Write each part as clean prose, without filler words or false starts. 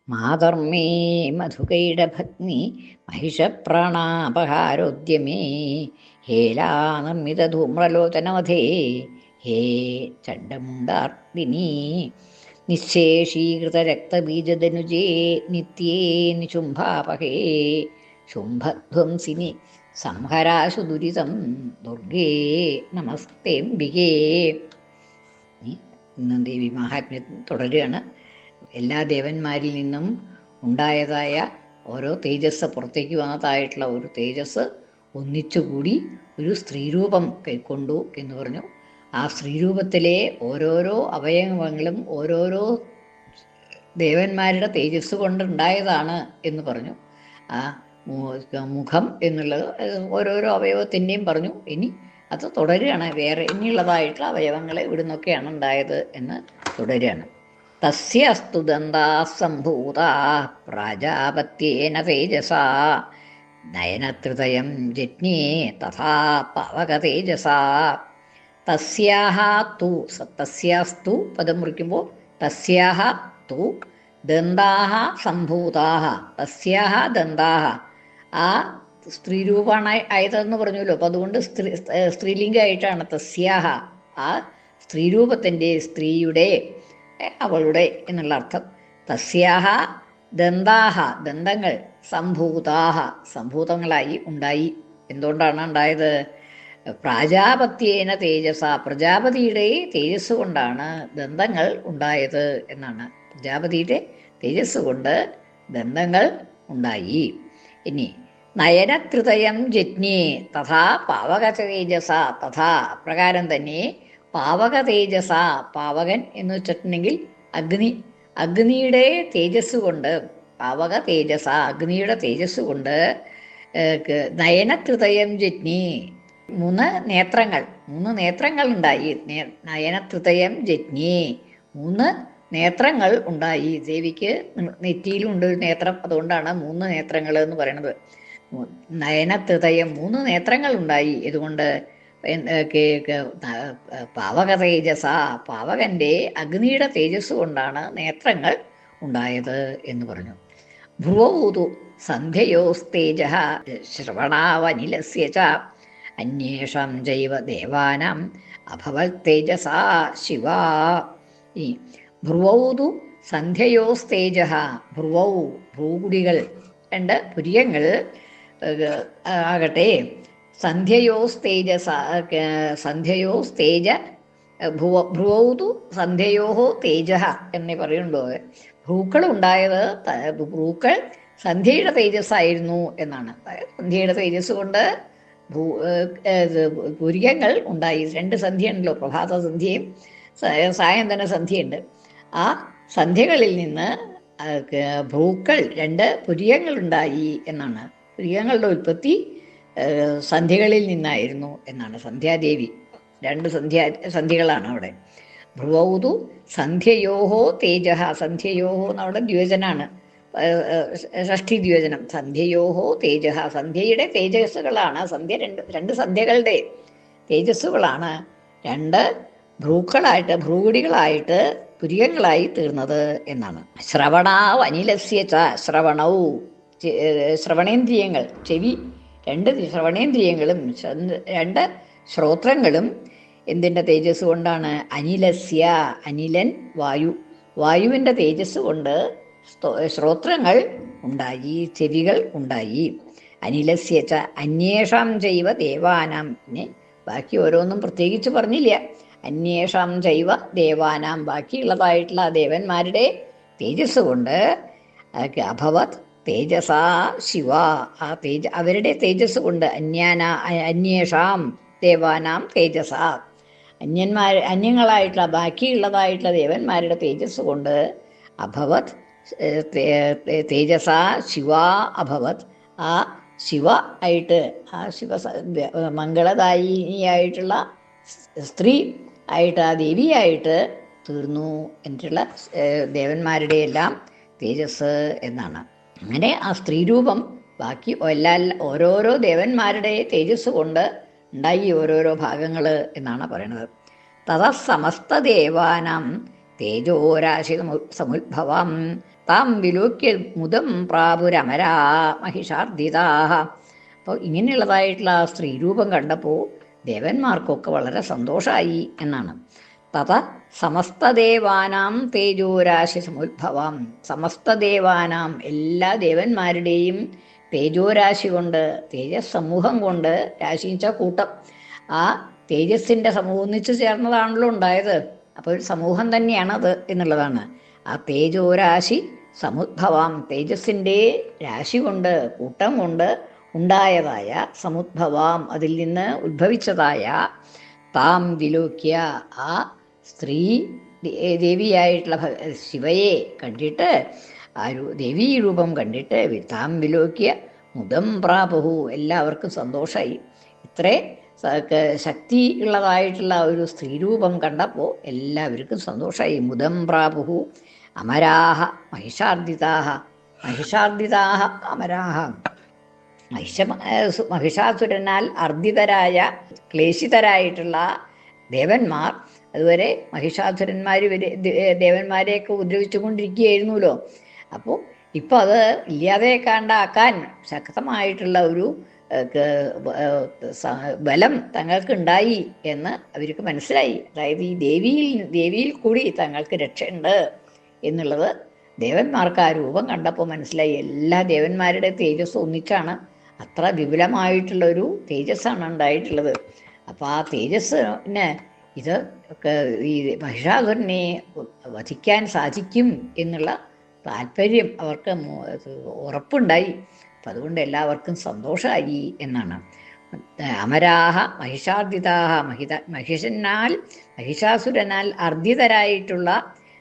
മാതർമേ മധുകൈടഭഗ്നി മഹിഷപ്രാണാപഹാരോദ്യമേ ഹേലാനർമ്മിതധൂമ്രലോചനവധേ ഹേ ചണ്ഡമുണ്ടാർദിനീ നിശേഷീകൃതരക്തബീജധനുജേ നിത്യേ നിശുംഭാപഹേ ശുംഭധ്വംസിനി സംഹരാശു ദുരിതം ദുർഗേ നമസ്തേംബികേ. ഇന്നും ദേവി മഹാത്മ്യം തുടരുകയാണ്. എല്ലാ ദേവന്മാരിൽ നിന്നും ഉണ്ടായതായ ഓരോ തേജസ്, പുറത്തേക്ക് വന്നതായിട്ടുള്ള ഒരു തേജസ് ഒന്നിച്ചുകൂടി ഒരു സ്ത്രീരൂപം കൈക്കൊണ്ടു എന്ന് പറഞ്ഞു. ആ സ്ത്രീരൂപത്തിലെ ഓരോരോ അവയവങ്ങളും ഓരോരോ ദേവന്മാരുടെ തേജസ് കൊണ്ടുണ്ടായതാണ് എന്ന് പറഞ്ഞു. ആ മുഖം എന്നുള്ളത് ഓരോരോ അവയവത്തിൻ്റെയും പറഞ്ഞു. ഇനി അത് തുടരുകയാണ്. വേറെ ഇനിയുള്ളതായിട്ടുള്ള അവയവങ്ങൾ ഇവിടുന്നൊക്കെയാണ് ഉണ്ടായത് എന്ന് തുടരുകയാണ്. തസ്യ അസ്തു ദന്താസംഭൂതാ പ്രാജാപത്യേന തേജസാ നയനത്രിതയം ജജ്ഞേ തഥാ പാവക തേജസാ. തസ്യാഹ തു, തസ്യാസ്തു പദം മുറിക്കുമ്പോൾ തസ്യാഹ തു ദന്താഹ സംഭൂതാഹ, തസ്യാഹ ദന്താഹ, ആ സ്ത്രീരൂപമാണ് ആയതെന്ന് പറഞ്ഞല്ലോ. അപ്പം അതുകൊണ്ട് സ്ത്രീലിംഗമായിട്ടാണ് തസ്യാഹ, ആ സ്ത്രീരൂപത്തിൻ്റെ, സ്ത്രീയുടെ, അവളുടെ എന്നുള്ള അർത്ഥം. തസ്യാഹ ദന്താഹ, ദന്തങ്ങൾ, സംഭൂതാഹ, സംഭൂതങ്ങളായി ഉണ്ടായി. എന്തുകൊണ്ടാണ് ഉണ്ടായത്? പ്രാജാപത്യേന തേജസ, പ്രജാപതിയുടെ തേജസ് കൊണ്ടാണ് ദന്തങ്ങൾ ഉണ്ടായത് എന്നാണ്. പ്രജാപതിയുടെ തേജസ് കൊണ്ട് ദന്തങ്ങൾ ഉണ്ടായി. ഇനി നയനത്രിതയം ജജ്ഞേ തഥാ പാവക തേജസ, തഥാ പ്രകാരം തന്നെ പാവക തേജസ, പാവകൻ എന്ന് വെച്ചിട്ടുണ്ടെങ്കിൽ അഗ്നി, അഗ്നിയുടെ തേജസ് കൊണ്ട്, പാവക തേജസ, അഗ്നിയുടെ തേജസ് കൊണ്ട് നയനത്രിതയം ജജ്ഞേ, 3 നേത്രങ്ങൾ, 3 നേത്രങ്ങൾ ഉണ്ടായി. നയനത്രിതയം ജജ്ഞേ, 3 നേത്രങ്ങൾ ഉണ്ടായി. ദേവിക്ക് നെറ്റിയിലുണ്ട് ഒരു നേത്രം, അതുകൊണ്ടാണ് 3 നേത്രങ്ങൾ എന്ന് പറയുന്നത്. നയനത്രിതയം, 3 നേത്രങ്ങൾ ഉണ്ടായി. ഇതുകൊണ്ട് പാവക തേജസ, പാവകന്റെ അഗ്നിയുടെ തേജസ് കൊണ്ടാണ് നേത്രങ്ങൾ ഉണ്ടായത് എന്ന് പറഞ്ഞു. ഭ്രുവൗതു സന്ധ്യയോസ്തേജ ശ്രവണാവനിലസ്യ ച അന്യേഷാം ജൈവ ദേവാനാം അഭവൽ തേജസാ ശിവ. ഈ ഭ്രുവൗതു സന്ധ്യയോസ്തേജ, ഭ്രുവൗ ഭ്രൂകുടികൾ, 2 പുരിയങ്ങൾ ആകട്ടെ, സന്ധ്യയോസ്തേജസ, സന്ധ്യയോസ്തേജ ഭ്രുവൗതു സന്ധ്യയോഹോ തേജ എന്നേ പറയുന്നുണ്ടോ. ഭ്രൂക്കൾ ഉണ്ടായത്, ഭ്രൂക്കൾ സന്ധ്യയുടെ തേജസ്സായിരുന്നു എന്നാണ്. സന്ധ്യയുടെ തേജസ് കൊണ്ട് പുരികങ്ങൾ ഉണ്ടായി. 2 സന്ധ്യയുണ്ടല്ലോ, പ്രഭാത സന്ധ്യയും സായന്തന സന്ധ്യയുണ്ട്. ആ സന്ധ്യകളിൽ നിന്ന് ഭ്രൂക്കൾ, 2 പുരികങ്ങളുണ്ടായി എന്നാണ്. പുരികങ്ങളുടെ ഉൽപ്പത്തി സന്ധ്യകളിൽ നിന്നായിരുന്നു എന്നാണ്. സന്ധ്യാദേവി, 2 സന്ധ്യകളാണ് അവിടെ. ഭ്രുവൗതു സന്ധ്യയോഹോ തേജ, സന്ധ്യയോഹോ എന്നവിടെ ദ്യോജനാണ്, ഷഷ്ഠി ദ്യോജനം. സന്ധ്യയോഹോ തേജ, സന്ധ്യയുടെ തേജസ്സുകളാണ്, സന്ധ്യ 2 സന്ധ്യകളുടെ തേജസ്സുകളാണ് 2 ഭ്രൂക്കളായിട്ട്, ഭ്രൂകുടികളായിട്ട്, പുരികങ്ങളായി തീർന്നത് എന്നാണ്. ശ്രവണാവ് അനിലസ്യ ച, ശ്രവണൗ ശ്രവണേന്ദ്രിയങ്ങൾ, ചെവി, 2 ശ്രവണേന്ദ്രിയങ്ങളും 2 ശ്രോത്രങ്ങളും എന്തിൻ്റെ തേജസ് കൊണ്ടാണ്? അനിലസ്യ, അനിലൻ വായു, വായുവിൻ്റെ തേജസ് കൊണ്ട് ശ്രോത്രങ്ങൾ ഉണ്ടായി, ചെവികൾ ഉണ്ടായി. അനിലസ്യ ച അന്യേഷാം ജൈവ ദേവാനാം, പിന്നെ ബാക്കി ഓരോന്നും പ്രത്യേകിച്ച് പറഞ്ഞില്ല. അന്യേഷാം ജൈവ ദേവാനാം, ബാക്കിയുള്ളതായിട്ടുള്ള ദേവന്മാരുടെ തേജസ് കൊണ്ട് അഭവത് തേജസാ ശിവ, ആ അവരുടെ തേജസ് കൊണ്ട്, അന്യേഷാം ദേവാനാം തേജസ, അന്യങ്ങളായിട്ടുള്ള ബാക്കിയുള്ളതായിട്ടുള്ള ദേവന്മാരുടെ തേജസ് കൊണ്ട് അഭവത് തേജസ ശിവ അഭവത്, ആ ശിവ ആയിട്ട്, ആ ശിവ മംഗളദായിനിയായിട്ടുള്ള സ്ത്രീ ആയിട്ട്, ആ ദേവിയായിട്ട് തീർന്നു എന്നിട്ടുള്ള ദേവന്മാരുടെ എല്ലാം തേജസ് എന്നാണ്. അങ്ങനെ ആ സ്ത്രീരൂപം ബാക്കി ഓരോരോ ദേവന്മാരുടെ തേജസ് കൊണ്ട് ഉണ്ടായി ഓരോരോ ഭാഗങ്ങൾ എന്നാണ് പറയുന്നത്. തത സമസ്ത ദേവാനാം തേജോരാശി സമുദ്ഭവം താം വിലോക്യ മുദം പ്രാപുരമരാ മഹിഷാർദിതാഹ. അപ്പോൾ ഇങ്ങനെയുള്ളതായിട്ടുള്ള ആ സ്ത്രീരൂപം കണ്ടപ്പോൾ ദേവന്മാർക്കൊക്കെ വളരെ സന്തോഷമായി എന്നാണ്. തഥ സമസ്തദേവാനാം തേജോരാശി സമുദ്ഭവം. സമസ്തദേവാനാം എല്ലാ ദേവന്മാരുടെയും തേജോരാശി കൊണ്ട്, തേജസ് സമൂഹം കൊണ്ട്, രാശിച്ച കൂട്ടം, ആ തേജസ്സിൻ്റെ സമൂഹം ഒന്നിച്ചു ചേർന്നതാണല്ലോ ഉണ്ടായത്. അപ്പോൾ ഒരു സമൂഹം തന്നെയാണത് എന്നുള്ളതാണ്. ആ തേജോരാശി സമുദ്ഭവം, തേജസ്സിൻ്റെ രാശി കൊണ്ട്, കൂട്ടം കൊണ്ട് ഉണ്ടായതായ സമുദ്ഭവം, അതിൽ നിന്ന് ഉദ്ഭവിച്ചതായ താം വിലോക്യ, ആ സ്ത്രീ ദേവിയായിട്ടുള്ള ശിവയെ കണ്ടിട്ട്, ആ ദേവീ രൂപം കണ്ടിട്ട് താം വിലോക്യ മുദം പ്രാപുഹു, എല്ലാവർക്കും സന്തോഷമായി. ഇത്രേ ശക്തി ഉള്ളതായിട്ടുള്ള ഒരു സ്ത്രീരൂപം കണ്ടപ്പോൾ എല്ലാവർക്കും സന്തോഷമായി. മുദം പ്രാപുഹു അമരാഹ മഹിഷാർദിതാഹ. മഹിഷാർദിതാഹ അമരാഹ. മഹിഷാസുരനാൽ അർദ്ദിതരായ ക്ലേശിതരായിട്ടുള്ള ദേവന്മാർ, അതുവരെ മഹിഷാസുരന്മാർ ദേവന്മാരെയൊക്കെ ഉപദ്രവിച്ചു കൊണ്ടിരിക്കുകയായിരുന്നല്ലോ. അപ്പോൾ ഇപ്പോൾ അത് ഇല്ലാതെ കണ്ടാക്കാൻ ശക്തമായിട്ടുള്ള ഒരു ബലം തങ്ങൾക്കുണ്ടായി എന്ന് അവർക്ക് മനസ്സിലായി. അതായത് ഈ ദേവിയിൽ കൂടി തങ്ങൾക്ക് രക്ഷയുണ്ട് എന്നുള്ളത് ദേവന്മാർക്ക് ആ രൂപം കണ്ടപ്പോൾ മനസ്സിലായി. എല്ലാ ദേവന്മാരുടെ തേജസ് ഒന്നിച്ചാണ്, അത്ര വിപുലമായിട്ടുള്ളൊരു തേജസ്സാണ് ഉണ്ടായിട്ടുള്ളത്. അപ്പോൾ ആ തേജസ്സിന് ഇത് ഈ മഹിഷാസുരനെ വധിക്കാൻ സാധിക്കും എന്നുള്ള താല്പര്യം അവർക്ക് ഉറപ്പുണ്ടായി. അപ്പം അതുകൊണ്ട് എല്ലാവർക്കും സന്തോഷമായി എന്നാണ്. അമരാഹ മഹിഷാർദിതാഹ. മഹിഷാസുരനാൽ അർദ്ദിതരായിട്ടുള്ള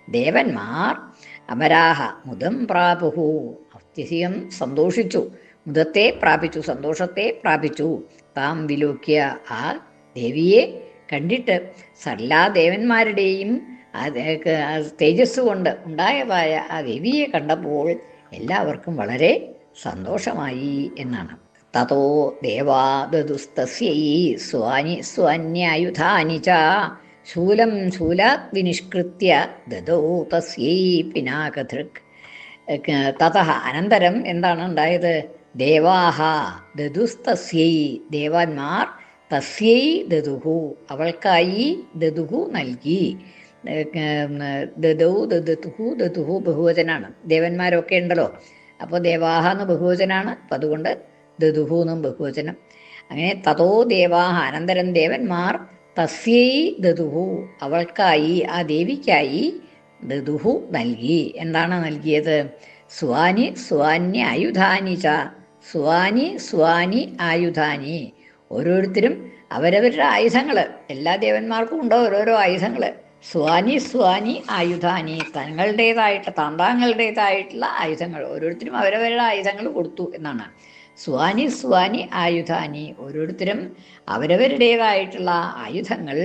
ദേവന്മാർ അമരാഹ മുദം പ്രാപുഹു, അത്യധികം സന്തോഷിച്ചു, മുദത്തെ പ്രാപിച്ചു, സന്തോഷത്തെ പ്രാപിച്ചു. താം വിലോക്യ, ആ ദേവിയെ കണ്ടിട്ട്, എല്ലാ ദേവന്മാരുടെയും തേജസ് കൊണ്ട് ഉണ്ടായതായ ആ ദേവിയെ കണ്ടപ്പോൾ എല്ലാവർക്കും വളരെ സന്തോഷമായി എന്നാണ്. തതോ ദേവാ ദദുസ്തസ്യൈ സ്വാന്യായുധാനി ച ശൂലം ശൂലാത് വിനിഷ്കൃത്യ ദദോ തസ്യൈ പിനാകധൃക്. തതഃ, അനന്തരം എന്താണ് ഉണ്ടായത്? ദേവാഹ ദദുസ്തസ്യൈ, ദേവന്മാർ തസ്യൈ ദദുഹു, അവൾക്കായി ദദുഹു നൽകി. ദദൗ ദദതുഹു, ദദുഹു ബഹുവചനാണ്. ദേവന്മാരൊക്കെ ഉണ്ടല്ലോ, അപ്പോൾ ദേവാഹ എന്ന് ബഹുവചനാണ്, അപ്പം അതുകൊണ്ട് ദദുഹു എന്നും ബഹുവചനം. അങ്ങനെ തതോ ദേവാഹ, അനന്തരം ദേവന്മാർ തസ്യൈ ദദുഹു, അവൾക്കായി, ആ ദേവിക്കായി ദദുഹു നൽകി. എന്താണ് നൽകിയത്? സ്വാനി സ്വാന്യ ആയുധാനി ച. സ്വാനി സ്വാനി ആയുധാനി, ഓരോരുത്തരും അവരവരുടെ ആയുധങ്ങൾ, എല്ലാ ദേവന്മാർക്കും ഉണ്ടോ ഓരോരോ ആയുധങ്ങൾ. സ്വാനി സ്വാനി ആയുധാനി, താന്താങ്ങളുടേതായിട്ടുള്ള ആയുധങ്ങൾ, ഓരോരുത്തരും അവരവരുടെ ആയുധങ്ങൾ കൊടുത്തു എന്നാണ്. സ്വാനി സ്വാനി ആയുധാനി, ഓരോരുത്തരും അവരവരുടേതായിട്ടുള്ള ആയുധങ്ങൾ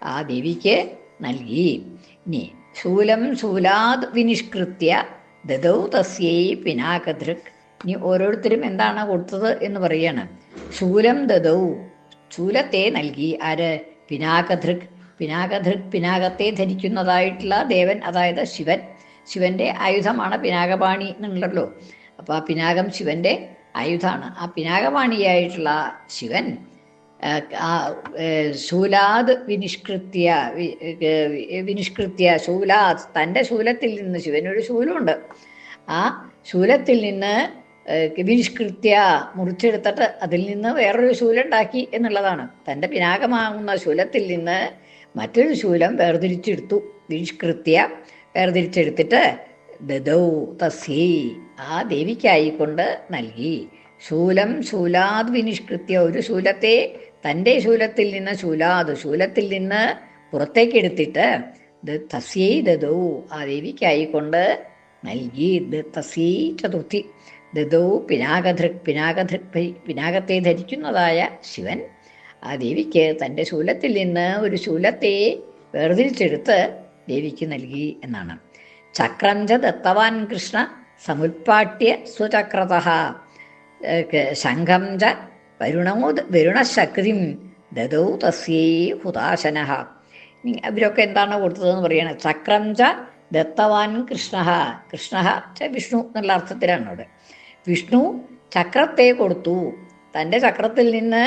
ആ ദേവിക്ക് നൽകി. ഇനി ശൂലം ശൂലാത് വിനിഷ്കൃത്യ ദദൗ തസ്യൈ പിനാകധൃക്. ഇനി ഓരോരുത്തരും എന്താണ് കൊടുത്തത് എന്ന് പറയാണ്. ശൂലം ദദൗ, ശൂലത്തെ നൽകി. ആര്? പിനാകധൃക്. പിനാകധൃക്, പിനാകത്തെ ധരിക്കുന്നതായിട്ടുള്ള ദേവൻ, അതായത് ശിവൻ. ശിവന്റെ ആയുധമാണ് പിനാകപാണി എന്നുള്ളല്ലോ. അപ്പോൾ ആ പിനാകം ശിവന്റെ ആയുധമാണ്. ആ പിനാകപാണിയായിട്ടുള്ള ശിവൻ ശൂലാത് വിനിഷ്കൃത്യ ശൂലാത്, തൻ്റെ ശൂലത്തിൽ നിന്ന്, ശിവനൊരു ശൂലമുണ്ട്, ആ ശൂലത്തിൽ നിന്ന് വിനിഷ്കൃത്യ, മുറിച്ചെടുത്തിട്ട് അതിൽ നിന്ന് വേറൊരു ശൂലം ഉണ്ടാക്കി എന്നുള്ളതാണ്. തൻ്റെ പിനാകമാകുന്ന ശൂലത്തിൽ നിന്ന് മറ്റൊരു ശൂലം വേർതിരിച്ചെടുത്തു. വിനിഷ്കൃത്യ, വേർതിരിച്ചെടുത്തിട്ട് ദദൗ തസ്യൈ, ആ ദേവിക്കായിക്കൊണ്ട് നൽകി. ശൂലം ശൂലാത് വിനിഷ്കൃത്യ, ഒരു ശൂലത്തെ തൻ്റെ ശൂലത്തിൽ നിന്ന്, ശൂലത്തിൽ നിന്ന് പുറത്തേക്കെടുത്തിട്ട് തസ്യൈ ദദൗ, ആ ദേവിക്കായിക്കൊണ്ട് നൽകി. തസ്യൈ ചതുർത്ഥി. ദദൗ പിനാകധൃക്, പിനാകത്തെ ധരിക്കുന്നതായ ശിവൻ ആ ദേവിക്ക് തൻ്റെ ശൂലത്തിൽ നിന്ന് ഒരു ശൂലത്തെ വേർതിരിച്ചെടുത്ത് ദേവിക്ക് നൽകി എന്നാണ്. ചക്രം ച ദത്തവാൻ കൃഷ്ണ സമുൽപാട്യ സ്വചക്രതഃ ശംഖം ച വരുണശക്തിം ദദൗ തസ്യൈ ഹുതാശനഃ. ഇവരൊക്കെ എന്താണ് കൊടുത്തതെന്ന് പറയണത്. ചക്രം ച ദത്തവാൻ കൃഷ്ണ, കൃഷ്ണ വിഷ്ണു എന്നുള്ള അർത്ഥത്തിലാണ് അവിടെ. വിഷ്ണു ചക്രത്തെ കൊടുത്തു, തൻ്റെ ചക്രത്തിൽ നിന്ന്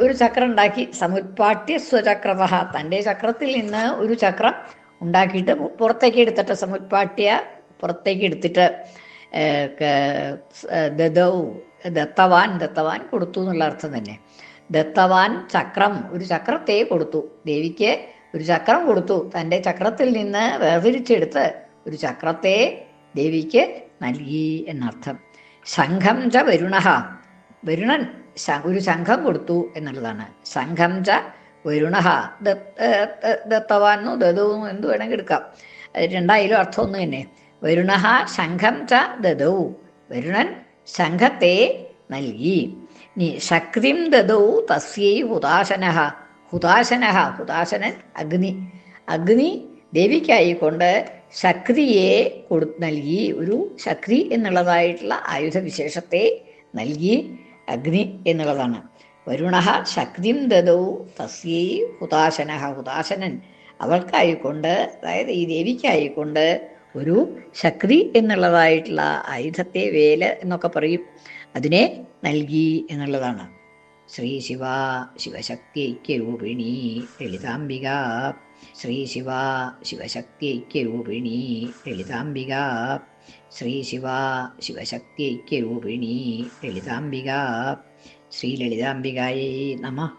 ഒരു ചക്രം ഉണ്ടാക്കി. സമുത്പാട്യ സ്വചക്രത, തൻ്റെ ചക്രത്തിൽ നിന്ന് ഒരു ചക്രം ഉണ്ടാക്കിയിട്ട് പുറത്തേക്ക് എടുത്തിട്ട്, സമുത്പാട്യ പുറത്തേക്ക് എടുത്തിട്ട്, ദദൗ ദത്തവാൻ, ദത്തവാൻ കൊടുത്തു എന്നുള്ള അർത്ഥം തന്നെ. ദത്തവാൻ ചക്രം, ഒരു ചക്രത്തെ കൊടുത്തു, ദേവിക്ക് ഒരു ചക്രം കൊടുത്തു. തൻ്റെ ചക്രത്തിൽ നിന്ന് വേർതിരിച്ചെടുത്ത് ഒരു ചക്രത്തെ ദേവിക്ക് നൽകി എന്നർത്ഥം. ശംഖം ച വരുണ, വരുണൻ ഒരു ശംഖം കൊടുത്തു എന്നുള്ളതാണ്. ശംഖം ച വരുണ, ദത്തവാനോ ദദവും എന്ത് വേണമെങ്കിൽ എടുക്കാം, രണ്ടായാലും അർത്ഥം ഒന്ന് തന്നെ. വരുണ ശംഖം ച ദദൗ, വരുണൻ ശംഖത്തെ നൽകി. ഇനി ശക്തിം ദദൗ തസ്യൈ ഹുതാശന, ഹുതാശന, ഹുതാശനൻ അഗ്നി, അഗ്നി ദേവിക്കായിക്കൊണ്ട് ശക്തിയെ നൽകി, ഒരു ശക്തി എന്നുള്ളതായിട്ടുള്ള ആയുധവിശേഷത്തെ നൽകി, അഗ്നി എന്നുള്ളതാണ്. വരുണ ശക്തിം ദദൗ തസ്യൈ ഹുതാശന, ഹുതാശനൻ അവൾക്കായിക്കൊണ്ട്, അതായത് ഈ ദേവിക്കായിക്കൊണ്ട് ഒരു ശക്തി എന്നുള്ളതായിട്ടുള്ള ആയുധത്തെ, വേല എന്നൊക്കെ പറയും, അതിനെ നൽകി എന്നുള്ളതാണ്. ശ്രീ ശിവ ശിവശക്തി ഐക്യരൂപിണി ലളിതാംബിക, ശ്രീ ശിവ ശിവശക്തി ഐക്യരൂപിണി ലളിതാംബിക, ശ്രീ ശിവ ശിവശക്തി ഐക്യരൂപിണി ലളിതാംബിക. ശ്രീ ലളിതാംബികായൈ നമഃ.